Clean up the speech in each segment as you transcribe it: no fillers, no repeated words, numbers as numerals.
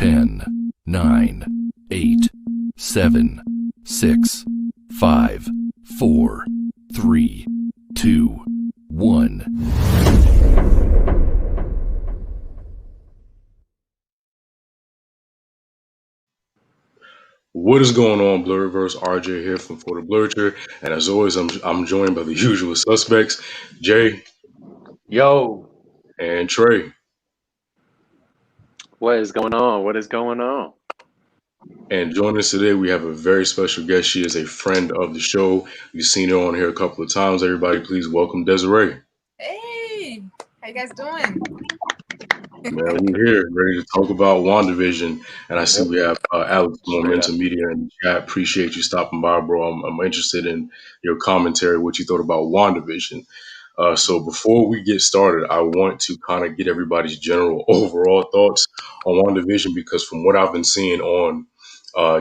10, 9, 8, 7, 6, 5, 4, 3, 2, 1. What is going on, BlerdVerse? RJ here from For the Blurcher, and as always, I'm joined by the usual suspects, Jay Yo, and Trey. what is going on? What is going on? And joining us today, we have a very special guest. She is a friend of the show. You've seen her on here a couple of times. Everybody, please welcome Desiree. Hey, how you guys doing? Man, we're here ready to talk about WandaVision, and I see Yep, we have Alex from straight up. Momentum Media in the chat. Appreciate you stopping by, bro. I'm interested in your commentary, what you thought about WandaVision. So before we get started, I want to kind of get everybody's general overall thoughts on WandaVision because from what I've been seeing on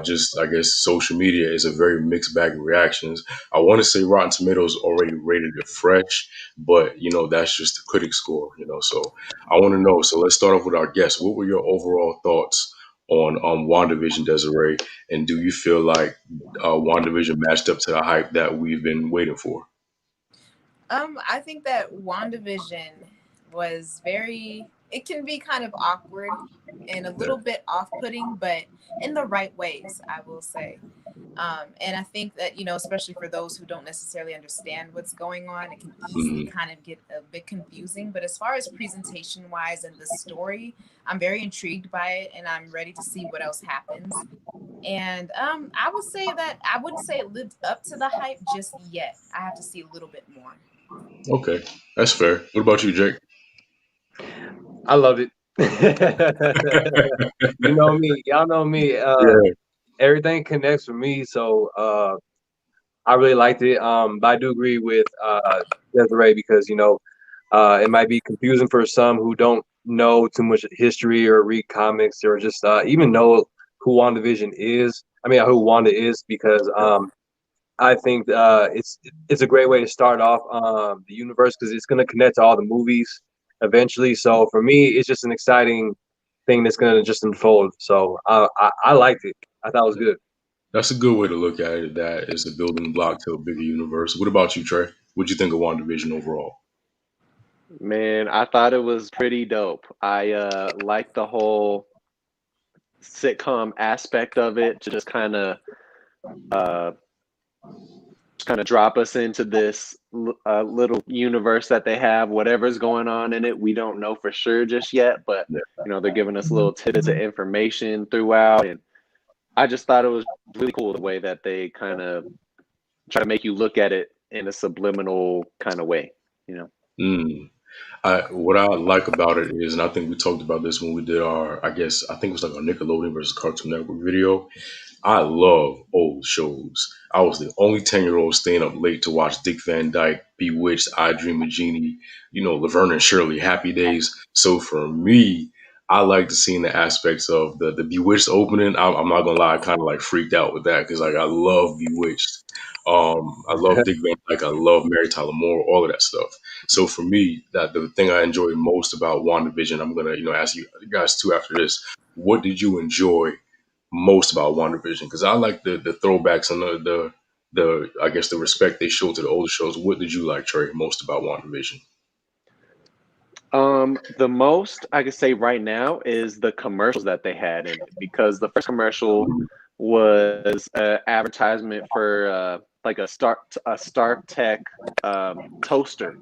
just I guess social media is a very mixed bag of reactions. I want to say Rotten Tomatoes already rated it fresh, but that's just the critic score. So I want to know. So let's start off with our guests. What were your overall thoughts on WandaVision, Desiree? And do you feel like WandaVision matched up to the hype that we've been waiting for? I think that WandaVision was it can be kind of awkward and a little bit off-putting, but in the right ways, I will say. And I think that, especially for those who don't necessarily understand what's going on, it can easily Mhm. kind of get a bit confusing. But as far as presentation-wise and the story, I'm very intrigued by it and I'm ready to see what else happens. And I would say that I wouldn't say it lived up to the hype just yet. I have to see a little bit more. Okay, that's fair. What about you, Jake? I loved it. You know me, y'all know me. Yeah. Everything connects with me, so I really liked it. But I do agree with Desiree because it might be confusing for some who don't know too much history or read comics or just even know who WandaVision is. I mean, who Wanda is because I think it's a great way to start off the universe because it's going to connect to all the movies eventually. So for me, it's just an exciting thing that's going to just unfold. So I liked it. I thought it was good. That's a good way to look at it. That is a building block to a bigger universe. What about you, Trey? What'd you think of WandaVision overall? Man, I thought it was pretty dope. I liked the whole sitcom aspect of it to just uh, kind of drop us into this little universe that they have. Whatever's going on in it, we don't know for sure just yet, but Yeah. they're giving us little tidbits of information throughout, and I just thought it was really cool the way that they kind of try to make you look at it in a subliminal kind of way. Mm. What I like about it is, and I think we talked about this when we did I think it was like our Nickelodeon versus Cartoon Network video. I love old shows. I was the only 10-year-old staying up late to watch Dick Van Dyke, Bewitched, I Dream of Jeannie, Laverne and Shirley, Happy Days. So for me, I like to see the aspects of the Bewitched opening. I'm not gonna lie, I kind of like freaked out with that because like I love Bewitched. I love Dick Van Dyke. I love Mary Tyler Moore. All of that stuff. So for me, that the thing I enjoyed most about WandaVision, I'm gonna ask you guys too after this. What did you enjoy most about WandaVision? Because I like the throwbacks and the I guess the respect they show to the older shows. What did you like, Trey, most about WandaVision? The most I could say right now is the commercials that they had in it because the first commercial was an advertisement for like a Star Tech toaster,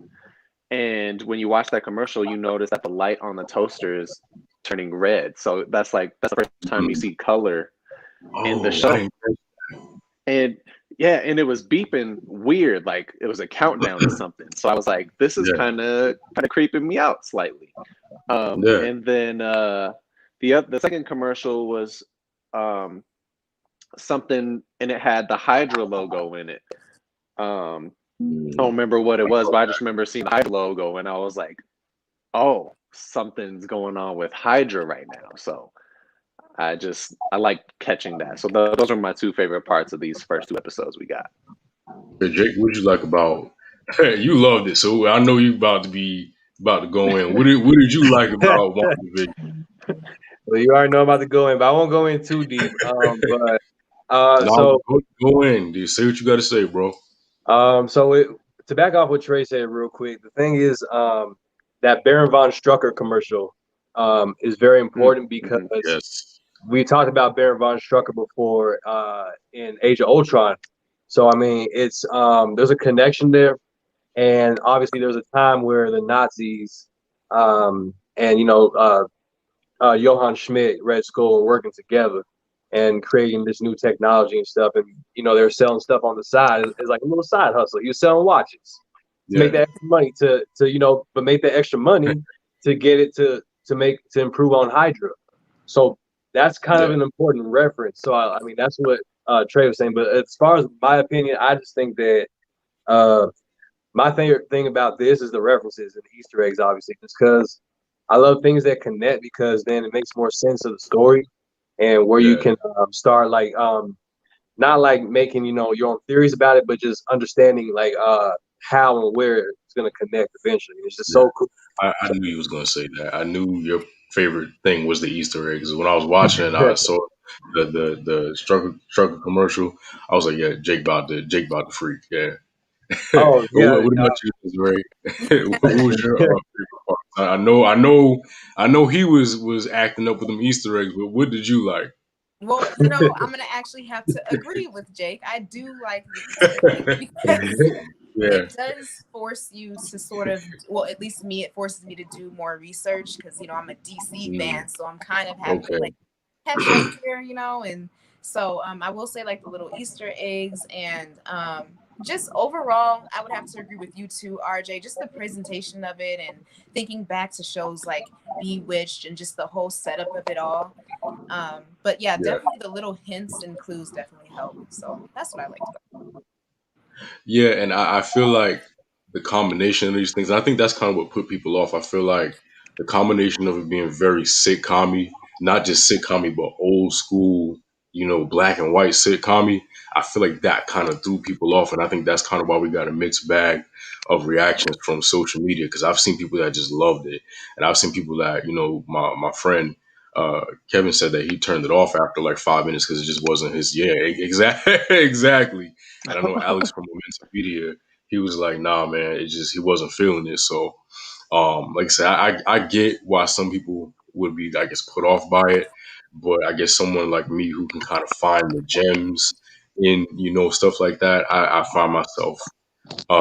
and when you watch that commercial, you notice that the light on the toaster is turning red. So that's the first time you Mhm. see color in the Oh, I show, ain't. and yeah, and it was beeping weird, like it was a countdown to something. So I was like, this is Yeah, kind of creeping me out slightly. yeah. And then the second commercial was um, something, and it had the Hydra logo in it. I don't Mm. remember what it was, but I just remember seeing the Hydra logo, and I was like, oh, something's going on with Hydra right now. So I like catching that. So those are my two favorite parts of these first two episodes we got. Hey, Jake, what did you like about? You loved it, so I know you about to go in. What did you like about WandaVision? Well, you already know I'm about to go in, but I won't go in too deep. But No, so go in. Do you say what you got to say, bro? so to back off what Trey said real quick, the thing is that Baron von Strucker commercial is very important because Yes. we talked about Baron von Strucker before in Age of Ultron. So I mean, it's there's a connection there, and obviously there's a time where the Nazis and Johann Schmidt, Red Skull, were working together and creating this new technology and stuff. And they're selling stuff on the side. It's like a little side hustle. You're selling watches to make Yeah. that extra money but make that extra money to get it to improve on Hydra. So that's kind of Yeah. an important reference. So I mean that's what Trey was saying. But as far as my opinion, I just think that my favorite thing about this is the references and the Easter eggs, obviously, just because I love things that connect because then it makes more sense of the story and where you Yeah. can start not like making your own theories about it, but just understanding how and where it's going to connect eventually. It's just Yeah. so cool. I knew you was gonna say that. I knew your favorite thing was the Easter eggs. When I was watching it, I saw the struggle commercial. I was like, yeah, Jake about to freak. Yeah. Oh yeah, What about you, Desiree? What was your favorite part? I know he was acting up with them Easter eggs, but what did you like? Well, I'm gonna actually have to agree with Jake. I do like the Easter egg because Yeah. it does force you to sort of, well, at least me, it forces me to do more research because I'm a DC Mm, fan, so I'm kind of having to okay. like catch up here, and so I will say like the little Easter eggs and just overall, I would have to agree with you too, RJ. Just the presentation of it and thinking back to shows like Bewitched and just the whole setup of it all. But yeah, Yeah. definitely the little hints and clues definitely help. So that's what I liked about Yeah, and I feel like the combination of these things, I think that's kind of what put people off. I feel like the combination of it being very sitcom, not just sitcom, but old school, black and white sitcom, I feel like that kind of threw people off. And I think that's kind of why we got a mixed bag of reactions from social media, because I've seen people that just loved it. And I've seen people that, my friend, Kevin said that he turned it off after like 5 minutes because it just wasn't his. Yeah, exactly. Exactly. And I know Alex from Momentum Media, he was like, nah, man, he wasn't feeling it. So, like I said, I get why some people would be, I guess, put off by it. But I guess someone like me who can kind of find the gems in, stuff like that, I find myself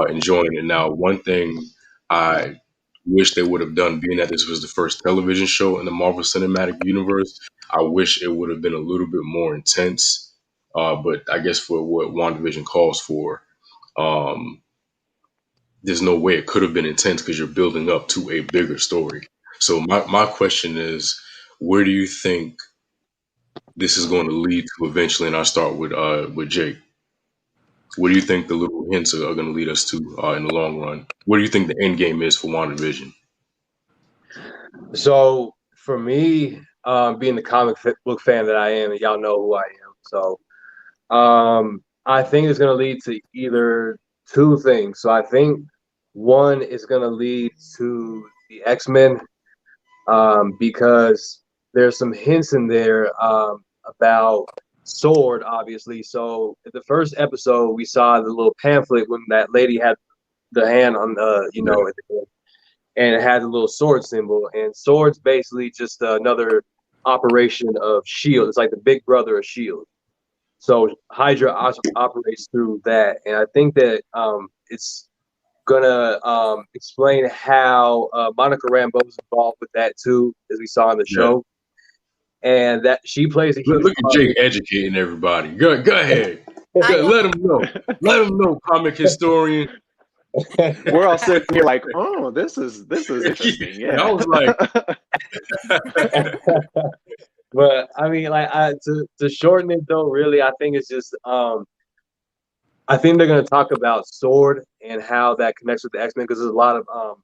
enjoying it. Now, one thing I wish they would have done, being that this was the first television show in the Marvel Cinematic Universe, I wish it would have been a little bit more intense. But I guess for what WandaVision calls for, um, there's no way it could have been intense because you're building up to a bigger story. So my question is, where do you think this is going to lead to eventually? And I'll start with Jake. What do you think the little hints are going to lead us to in the long run? What do you think the end game is for WandaVision? So for me, being the comic book fan that I am, and y'all know who I am, so I think it's going to lead to either two things. So I think one is going to lead to the X-Men because there's some hints in there about Sword, obviously. So in the first episode, we saw the little pamphlet when that lady had the hand on Yeah, at the end, and it had a little sword symbol. And Sword's basically just another operation of Shield. It's like the big brother of Shield. So Hydra operates through that, and I think that it's gonna explain how Monica Rambeau is involved with that too, as we saw in the yeah. show, and that she plays a huge Look at part. Jake educating everybody. Go ahead. I am. Let them know. Let them know, comic historian. We're all sitting here like, oh, this is interesting. Yeah, I Yeah. was like, But I mean, to shorten it though, really, I think it's just I think they're gonna talk about Sword and how that connects with the X-Men because there's a lot of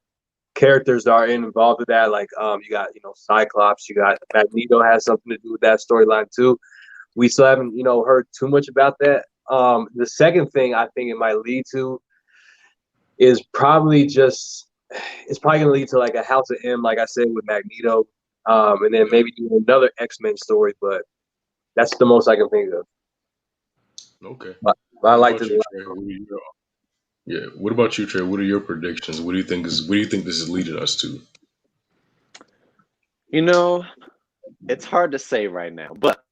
characters that are involved with that. Like you got Cyclops, you got Magneto has something to do with that storyline too. We still haven't heard too much about that. The second thing I think it might lead to is probably just it's probably gonna lead to like a House of M, like I said with Magneto, and then maybe do another X-Men story. But that's the most I can think of. Okay. But I What liked about it a you, lot. Trey? Yeah. What about you, Trey? What are your predictions? What do you think this is leading us to? You know, it's hard to say right now, but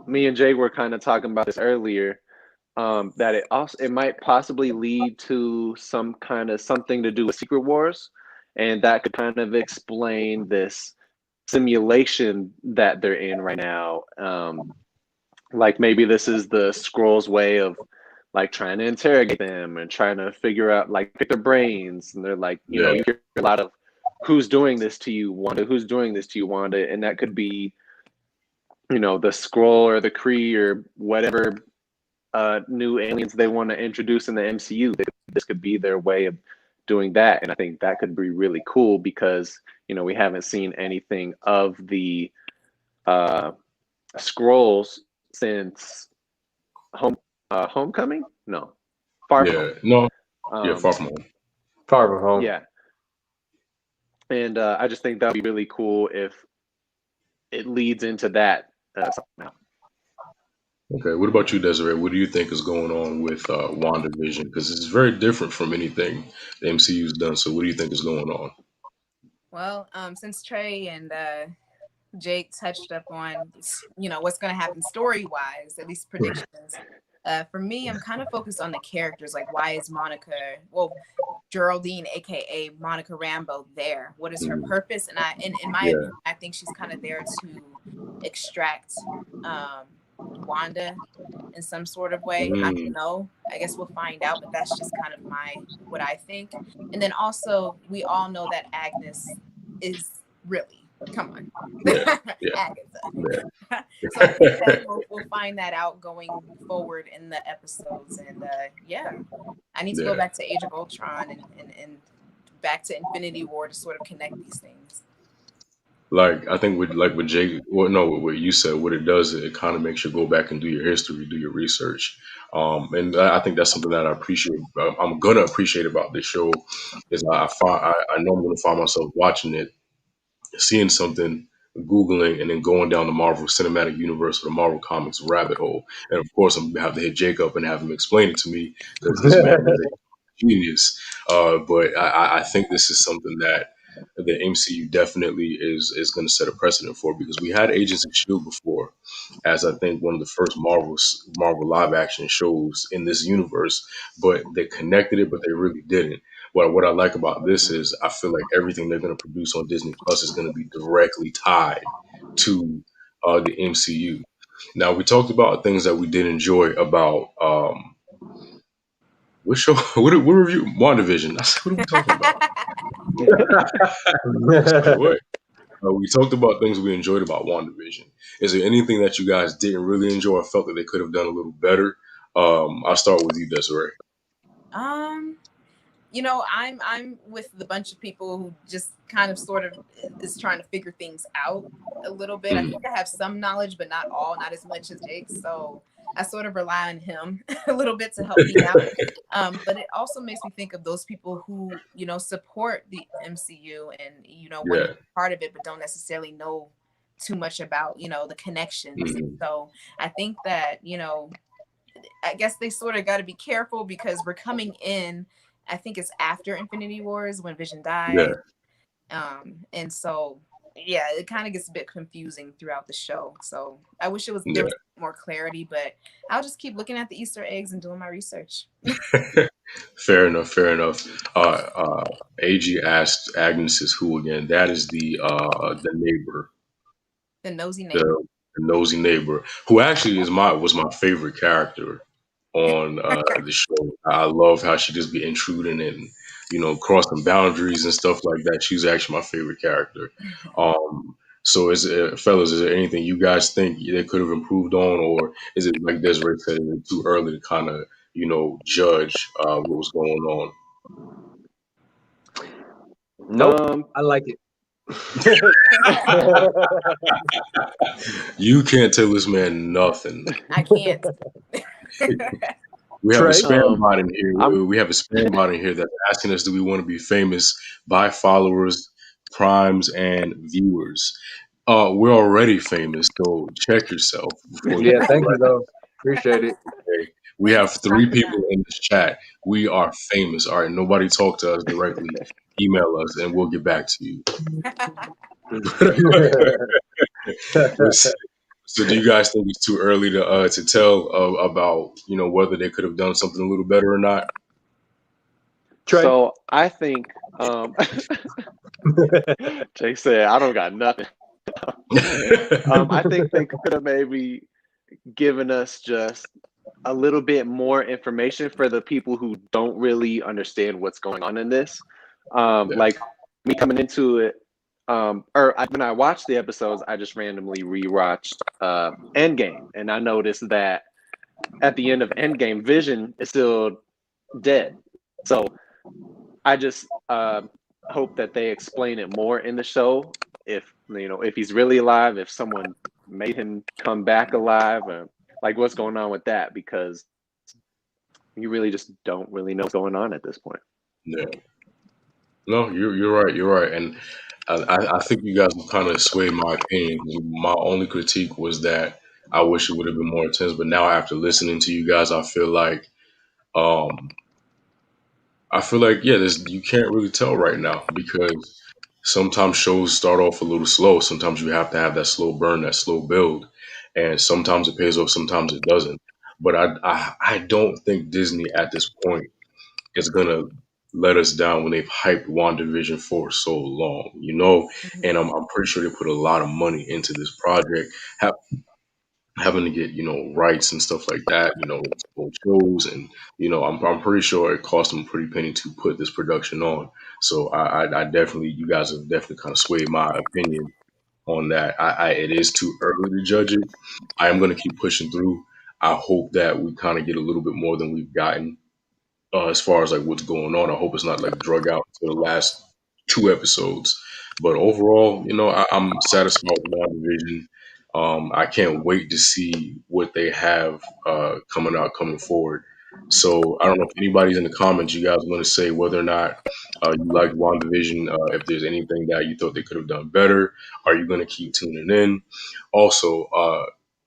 me and Jay were kind of talking about this earlier. That it might possibly lead to some kind of something to do with Secret Wars, and that could kind of explain this simulation that they're in right now. Like maybe this is the Scrolls' way of like trying to interrogate them and trying to figure out like pick their brains, and they're like, Yeah. you hear a lot of who's doing this to you, Wanda? Who's doing this to you, Wanda? And that could be the Scroll or the Kree or whatever new aliens they want to introduce in the MCU. This could be their way of doing that, and I think that could be really cool because we haven't seen anything of the Scrolls since Homecoming. No, Far From Yeah. Home. No. Yeah. Far from home. Far from home. Yeah, and I just think that would be really cool if it leads into that somehow. Okay. What about you, Desiree? What do you think is going on with WandaVision? Because it's very different from anything the MCU's done. So, what do you think is going on? Well, since Trey and Jake touched up on, what's going to happen story wise, at least predictions. For me, I'm kind of focused on the characters. Like, why is Geraldine, aka Monica Rambeau, there? What is her Mhm. purpose? And in my Yeah. opinion, I think she's kind of there to extract Wanda in some sort of way. I don't Mm. know. I guess we'll find out, but that's just kind of what I think. And then also, we all know that Agnes is really, come on, Yeah. Yeah. Agatha. Yeah. So I think that we'll find that out going forward in the episodes. And yeah, I need to go Yeah. back to Age of Ultron and back to Infinity War to sort of connect these things. Like I think with Jake, well, no, what you said, what it does, it kind of makes you go back and do your history, do your research, and I think that's something that I appreciate. I'm gonna appreciate about this show is I know I'm gonna find myself watching it, seeing something, Googling, and then going down the Marvel Cinematic Universe or the Marvel Comics rabbit hole, and of course I'm gonna have to hit Jake up and have him explain it to me because this man is a genius. But I think this is something that the MCU definitely is going to set a precedent for because we had Agents of Shield before, as I think one of the first Marvel live action shows in this universe, but they connected it, but they really didn't. What I like about this is I feel like everything they're going to produce on Disney Plus is going to be directly tied to the MCU. Now we talked about things that we did enjoy about what show? What review? WandaVision. I said, what are we talking about? It's like, what? We talked about things we enjoyed about WandaVision. Is there anything that you guys didn't really enjoy or felt that they could have done a little better? I'll start with you, Desiree. Um, I'm with the bunch of people who just kind of sort of is trying to figure things out a little bit. I Mhm. think I have some knowledge, but not all, not as much as Jake. So I sort of rely on him a little bit to help me out. But it also makes me think of those people who, support the MCU and, want to Yeah. be part of it, but don't necessarily know too much about, the connections. Mhm. So I think that, I guess they sort of got to be careful because we're coming in. I think it's after Infinity Wars when Vision Yeah. died, and so yeah, it kind of gets a bit confusing throughout the show. So I wish there Yeah. was more clarity, but I'll just keep looking at the Easter eggs and doing my research. Fair enough. Fair enough. AG asked Agnes is who again? That is the neighbor, The nosy the, neighbor. the nosy neighbor, who actually was my favorite character on the show. I love how she just be intruding and crossing boundaries and stuff like that. She's actually my favorite character. Um, so, fellas, is there anything you guys think they could have improved on, or is it like Desiree said, is it too early to kind of judge what was going on? Nope. Um, I like it. You can't tell this man nothing. I can't. We have a Trey? spam bot in here. I'm We have a spam bot in here that's asking us, do we want to be famous by followers, primes, and viewers. We're already famous, so check yourself before you Yeah, go thank you right though. Appreciate it. away. We Thank you have for three popping people in this chat. We are famous. All right, nobody talk to us directly. Email us, and we'll get back to you. up. Let's So, do you guys think it's too early to tell about whether they could have done something a little better or not? Trey. So I think Jay said I don't got nothing. I think they could have maybe given us just a little bit more information for the people who don't really understand what's going on in this. Yeah. Like me coming into it, when I watched the episodes, I just randomly rewatched Endgame, and I noticed that at the end of Endgame, Vision is still dead. So I just hope that they explain it more in the show. If he's really alive, if someone made him come back alive, or like what's going on with that, because you really just don't really know what's going on at this point. Yeah. No, you're right. You're right, and I think you guys have kind of swayed my opinion. My only critique was that I wish it would have been more intense, but now after listening to you guys, um, I feel like yeah, you can't really tell right now because sometimes shows start off a little slow. Sometimes you have to have that slow burn, that slow build, and sometimes it pays off, sometimes it doesn't. But I don't think Disney at this point is gonna let us down when they've hyped WandaVision for so long, and Mhm. I'm pretty sure they put a lot of money into this project. Having to get rights and stuff like that, old shows, and I'm pretty sure it cost them a pretty penny to put this production on. So I definitely, you guys have definitely kind of swayed my opinion on that. It is too early to judge it. I am going to keep pushing through. I hope that we kind of get a little bit more than we've gotten as far as like what's going on. I hope it's not like drug out to the last two episodes. But overall, I'm satisfied with WandaVision. I can't wait to see what they have coming forward. So I don't know if anybody's in the comments. You guys want to say whether or not you like WandaVision? If there's anything that you thought they could have done better, are you going to keep tuning in? Also,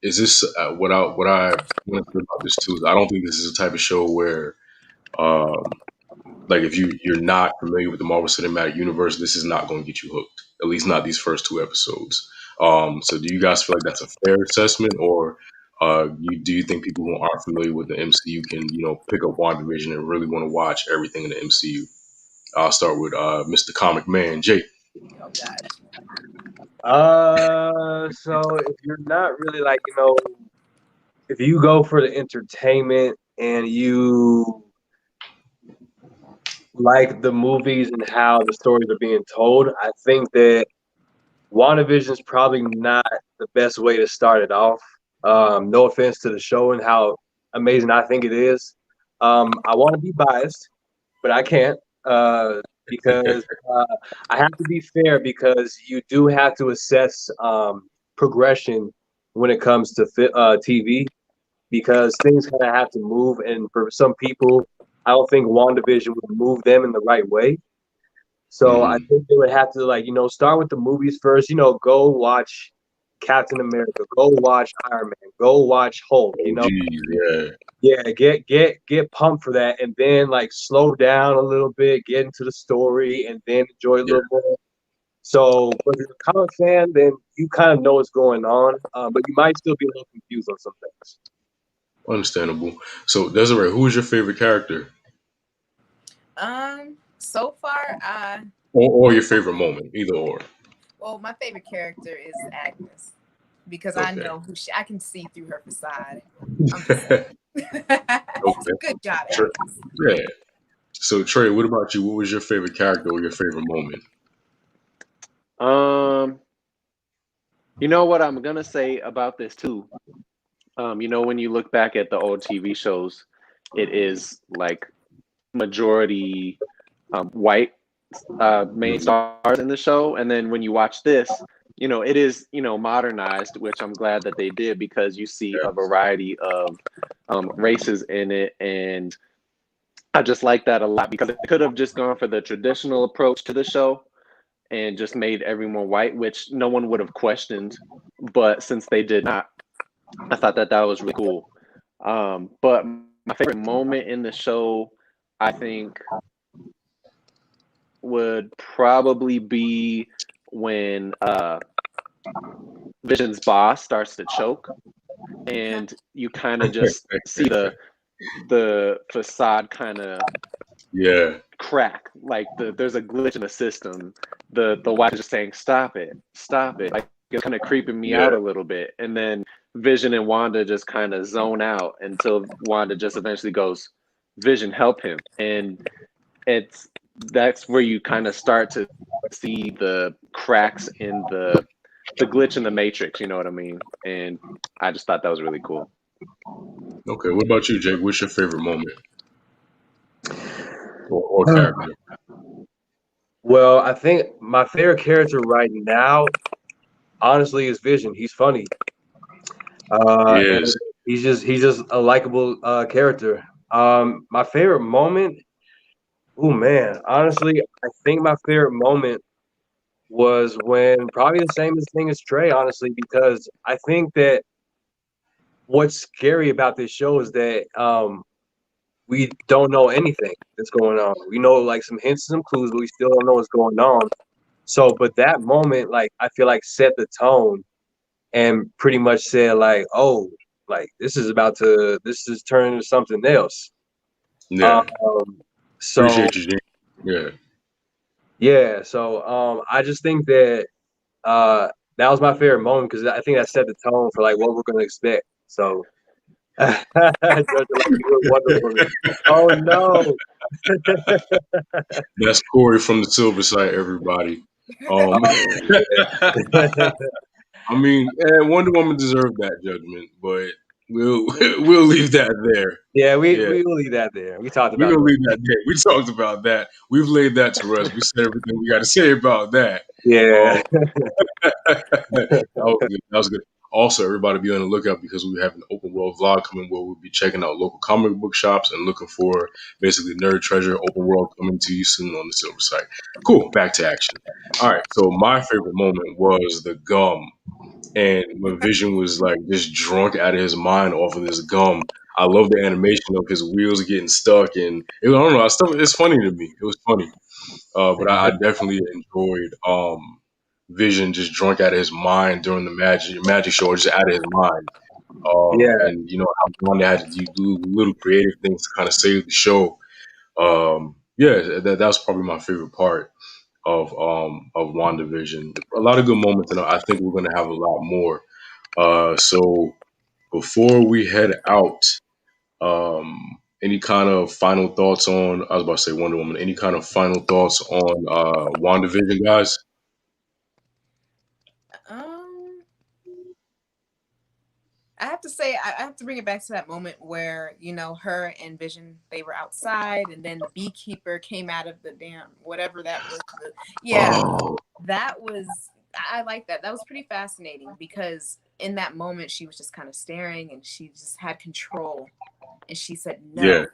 is this what I want to say about this too? Is I don't think this is a type of show where um, like if you're not familiar with the Marvel Cinematic Universe, this is not going to get you hooked. At least not these first two episodes. So do you guys feel like that's a fair assessment, or do you think people who aren't familiar with the MCU can pick up WandaVision and really want to watch everything in the MCU? I'll start with Mr. Comic Man Jake. Oh gosh. So if you're not really like, if you go for the entertainment and you like the movies and how the stories are being told, I think that WandaVision is probably not the best way to start it off. No offense to the show and how amazing I think it is. I want to be biased, but I can't because I have to be fair because you do have to assess progression when it comes to TV because things kind of have to move. And for some people, I don't think WandaVision would move them in the right way. So I Hmm. think they would have to start with the movies first. Go watch Captain America, go watch Iron Man, go watch Hulk. Oh geez, yeah, Yeah, get pumped for that, and then like slow down a little bit, get into the story, and then enjoy a yeah, little more. So, if you're a comic fan, then you kind of know what's going on, but you might still be a little confused on some things. understandable. So Desiree, who is your favorite character, So far, or your favorite moment, either or? well, my favorite character is Agnes because I Okay, know I can see through her facade. I'm just saying. So okay, good job, sure, Agnes. yeah. So Trey, what about you? What was your favorite character or your favorite moment? Um, you know what I'm gonna say about this too. When you look back at the old TV shows, it is like majority white main Mhm. stars in the show, and then when you watch this, it is modernized, which I'm glad that they did because you see a Yes. variety of races in it, and I just like that a lot because it could have just gone for the traditional approach to the show, and just made everyone white, which no one would have questioned. But since they did not, I thought that was really cool. But my favorite moment in the show, I think, would probably be when Vision's boss starts to choke, and you kind of just see the facade kind of crack. Like there's a glitch in the system. The wife is just saying, "Stop it, stop it!" Like it's kind of creeping me out a little bit. And then Vision and Wanda just kind of zone out until Wanda just eventually goes, "Vision, help him!" And that's where you kind of start to see the cracks in the glitch in the matrix, you know what I mean? And I just thought that was really cool. Okay, what about you, Jake? What's your favorite moment or character? Well, I think my favorite character right now, honestly, is Vision. He's funny. And he's just a likable character. My favorite moment, oh man, honestly, I think my favorite moment was when probably the same thing as Trey, honestly, because I think that what's scary about this show is that we don't know anything that's going on. We know like some hints and some clues, but we still don't know what's going on. So, but that moment, like, I feel like set the tone and pretty much said like, oh, like this is turning into something else. Yeah. So Appreciate you, Jake. Yeah. So I just think that that was my favorite moment because I think that set the tone for like what we're gonna expect. So oh no. That's Corey from the Silver Side, everybody. I mean, Wonder Woman deserved that judgment, but we'll leave that there. Yeah, we will leave that there. We talked about We're gonna leave that there. We talked about that. We've laid that to rest. We said everything we got to say about that. Yeah. That was good. That was good. Also, everybody be on the lookout because we have an open world vlog coming where we'll be checking out local comic book shops and looking for basically nerd treasure open world coming to you soon on the Silver Site. Cool. Back to action. All right. So my favorite moment was the gum. And when Vision was like just drunk out of his mind off of this gum, I love the animation of his wheels getting stuck, and I don't know, it's funny to me. It was funny, but I definitely enjoyed Vision just drunk out of his mind during the magic show, or just out of his mind. And you know how Wanda had to do little creative things to kind of save the show. That was probably my favorite part of WandaVision. A lot of good moments, and I think we're gonna have a lot more. So before we head out, any kind of final thoughts on? I was about to say Wonder Woman. Any kind of final thoughts on WandaVision, guys? I have to say, I have to bring it back to that moment where, you know, her and Vision, they were outside, and then the beekeeper came out of the damn, whatever that was. That was, I like that. That was pretty fascinating because in that moment, she was just kind of staring and she just had control. And she said no. Yeah.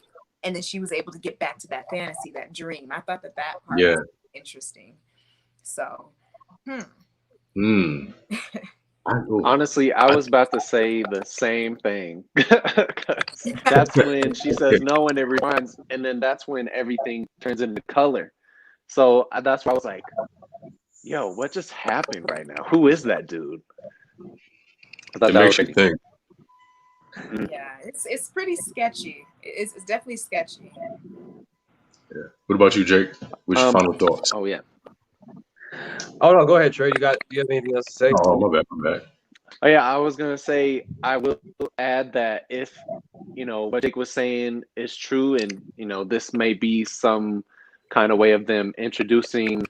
And then she was able to get back to that fantasy, that dream. I thought that part was interesting. So, Honestly, I was about to say the same thing. That's when she says no and it rewinds, and then that's when everything turns into color. So that's why I was like, yo, what just happened right now? Who is that dude? I thought that was you think. Yeah, it's pretty sketchy. It's definitely sketchy. Yeah. What about you, Jake? What's your final thoughts? Oh yeah. Oh no, go ahead, Trey. Do you have anything else to say? Oh, my bad. Oh yeah, I was gonna say I will add that if you know what Jake was saying is true, and you know this may be some kind of way of them introducing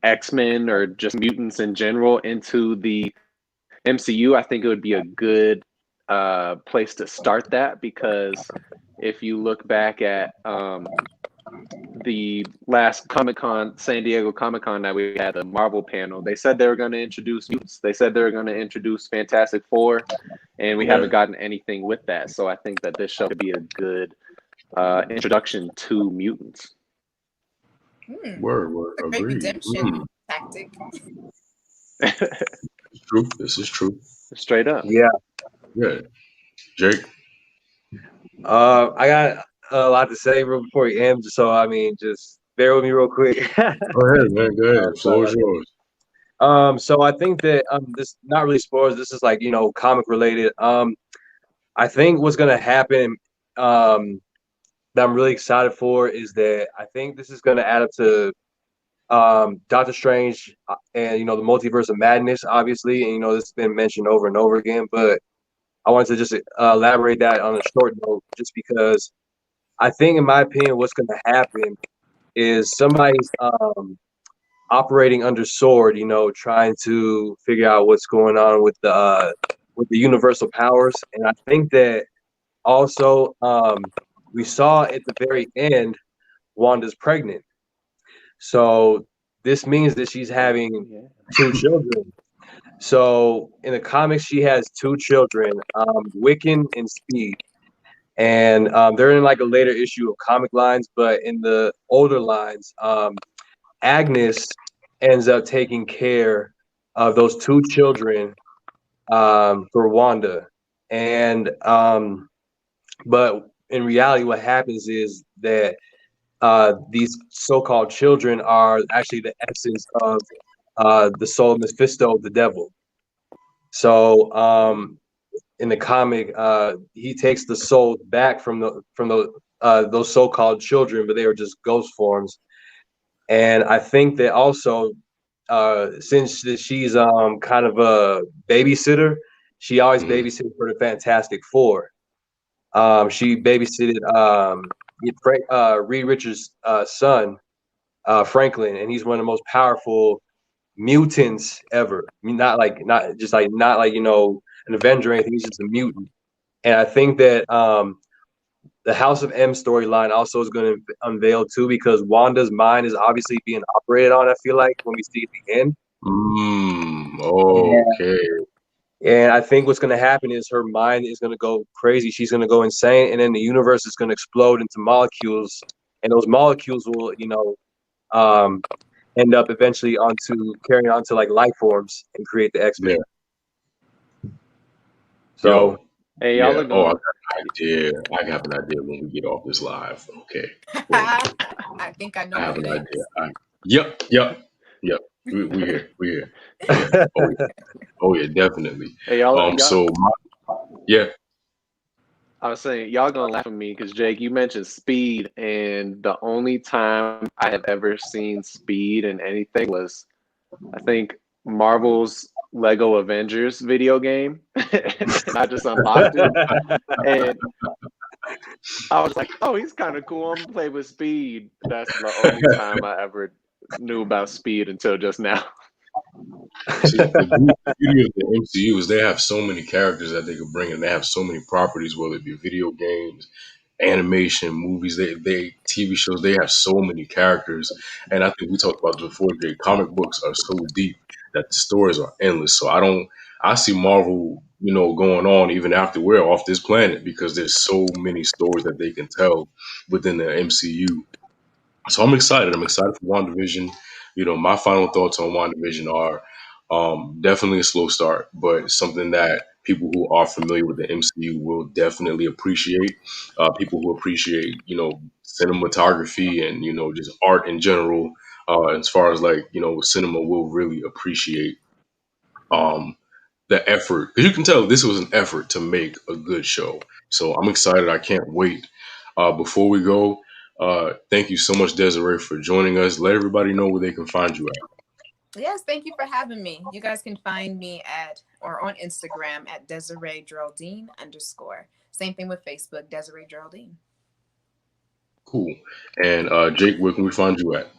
X-Men or just mutants in general into the MCU, I think it would be a good place to start that, because if you look back at the last Comic-Con, San Diego Comic-Con that we had, the Marvel panel, they said they were going to introduce mutants. They said they were going to introduce Fantastic Four, and we haven't gotten anything with that. So I think that this show could be a good introduction to mutants. Word. A great redemption tactic. True. This is true. Straight up. Yeah. Yeah. Jake. I got a lot to say real before you end, so I mean, just bear with me real quick. Go ahead, man. Go ahead. The Sorry floor is about yours. that. So I think that this not really sports. This is like comic related. I think what's gonna happen that I'm really excited for is that I think this is gonna add up to Doctor Strange and the multiverse of madness, obviously, and this has been mentioned over and over again, but I wanted to just elaborate that on a short note, just because I think, in my opinion, what's going to happen is somebody's operating under sword, trying to figure out what's going on with the universal powers, and I think that also we saw at the very end Wanda's pregnant, so this means that she's having Yeah. 2 children. So in the comics, she has 2 children, Wiccan and Speed. And they're in like a later issue of comic lines, but in the older lines, Agnes ends up taking care of those 2 children for Wanda. And but in reality, what happens is that these so-called children are actually the essence of the soul of Mephisto, the devil. So in the comic, he takes the souls back from the those so-called children, but they were just ghost forms. And I think that also, since she's kind of a babysitter, she always babysitted for the Fantastic Four. She babysitted Reed Richards' son, Franklin, and he's one of the most powerful mutants ever. I mean, not like an Avenger or anything. He's just a mutant. And I think that the House of M storyline also is going to unveil too, because Wanda's mind is obviously being operated on. I feel like when we see at the end. Okay. And I think what's going to happen is her mind is going to go crazy. She's going to go insane, and then the universe is going to explode into molecules, and those molecules will, end up eventually carrying on to like life forms and create the X-Men. Yeah. So, hey, y'all yeah. are going. I got an idea. I have an idea when we get off this live. Okay. I think I know I have what an it idea. is. Yep. We here. We here. Yeah. Oh yeah, definitely. Hey, y'all. So yeah. I was saying, y'all gonna laugh at me because Jake, you mentioned Speed, and the only time I have ever seen Speed in anything was, I think, Marvel's Lego Avengers video game. And I just unlocked it, and I was like, "Oh, he's kind of cool. I'm gonna play with Speed." That's the only time I ever knew about Speed until just now. See, the beauty of the MCU is they have so many characters that they could bring in. They have so many properties, whether it be video games, animation, movies, they TV shows. They have so many characters, and I think we talked about this before. The comic books are so deep that the stories are endless. So I see Marvel, going on even after we're off this planet because there's so many stories that they can tell within the MCU. So I'm excited. I'm excited for WandaVision. My final thoughts on WandaVision are definitely a slow start, but something that people who are familiar with the MCU will definitely appreciate. People who appreciate, cinematography and, just art in general, as far as like, cinema will really appreciate um, the effort. Because you can tell this was an effort to make a good show. So I'm excited. I can't wait. Before we go, thank you so much, Desiree, for joining us. Let everybody know where they can find you at. Yes, thank you for having me. You guys can find me on Instagram at Desiree Geraldine _. Same thing with Facebook, Desiree Geraldine. Cool. And Jake, where can we find you at?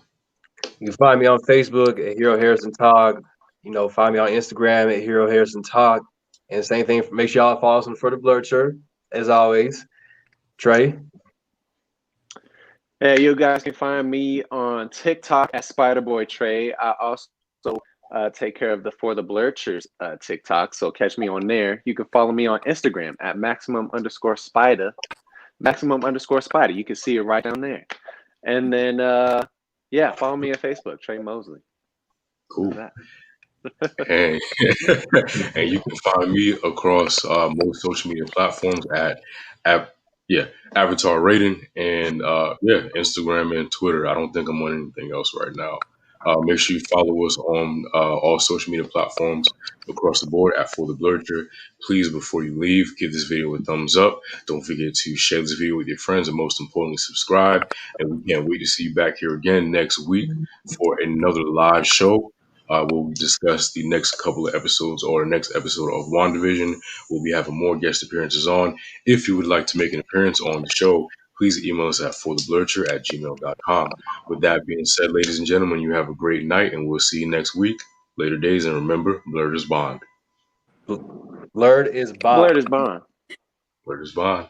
you can find me on Facebook at Hero Harrison Talk. Find me on Instagram at Hero Harrison Talk. And same thing, make sure y'all follow us for the Blerd shirt, as always. Trey. Hey, you guys can find me on TikTok at Spiderboy Trey. I also take care of the For the Blurchers TikTok, so catch me on there. You can follow me on Instagram at maximum_spider. Maximum_spider. You can see it right down there. And then, follow me on Facebook, Trey Mosley. Cool. That. And and you can find me across most social media platforms at yeah, Avatar Rating, and yeah, Instagram and Twitter. I don't think I'm on anything else right now. Make sure you follow us on all social media platforms across the board at For the Blurcher. Please, before you leave, give this video a thumbs up. Don't forget to share this video with your friends, and most importantly, subscribe. And we can't wait to see you back here again next week for another live show. We'll discuss the next couple of episodes or the next episode of WandaVision. We'll be having more guest appearances on. If you would like to make an appearance on the show, please email us at fortheblurcher@gmail.com. With that being said, ladies and gentlemen, you have a great night, and we'll see you next week. Later days, and remember, Blerd is Bond. Blerd is Bob. Blurred is bond. Blerd is Bond.